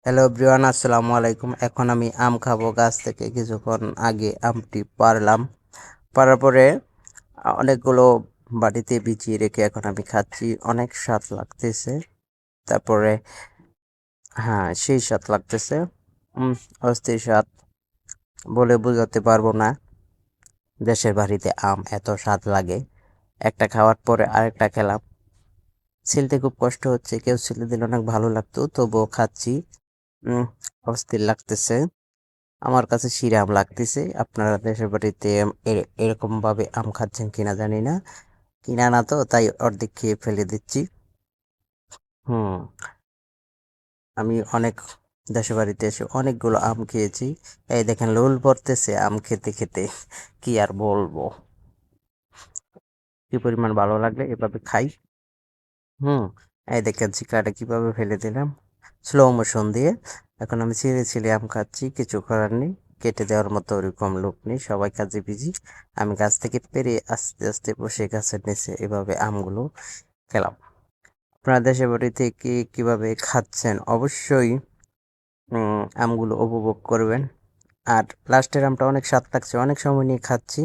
Hello everyone, আসসালামু আলাইকুম। এখন আমি আম খাবো। গাছ থেকে কিছুক্ষণ আগে আমটি পারলাম। পারার পরে অনেকগুলো বাটিতে বিছিয়ে রেখে এখন আমি খাচ্ছি। অনেক স্বাদ লাগতেছে। তারপরে হ্যাঁ, সেই স্বাদ লাগতেছে। অস্থির স্বাদ, বলে বোঝাতে পারবো না। দেশের বাড়িতে আম এত স্বাদ লাগে। একটা খাওয়ার পরে আরেকটা খেলাম। ছিলতে খুব কষ্ট হচ্ছে, কেউ ছিলে দিলে অনেক ভালো লাগতো, তবুও খাচ্ছি। উম অস্থির লাগতেছে। আমার কাছে শিরাম লাগতেছে। আপনারা দেশের বাড়িতে এরকম ভাবে আম খাচ্ছেন কিনা জানি না। কিনা না তো, তাই অর্ধেক খেয়ে ফেলে দিচ্ছি। হুম আমি অনেক দেশের বাড়িতে এসে অনেকগুলো আম খেয়েছি। এই দেখেন, লোল পড়তেছে আম খেতে খেতে। কি আর বলবো, কি পরিমাণ ভালো লাগলে এভাবে খাই। হুম এই দেখেন, চিকাটা কিভাবে ফেলে দিলাম স্লো মোশন দিয়ে। এখন আমি ছিঁড়ে ছিঁড়ে আম খাচ্ছি, কিছু করার নেই। কেটে দেওয়ার মতো ওরকম লোক নেই, সবাই কাজে বিজি। আমি গাছ থেকে পেরে আস্তে আস্তে বসে গাছের নিচে এভাবে আমগুলো খেলাম। আপনারা দেশের বাড়িতে কিভাবে খাচ্ছেন অবশ্যই আমগুলো উপভোগ করবেন। আর লাস্টের আমটা অনেক স্বাদ লাগছে, অনেক সময় নিয়ে খাচ্ছি।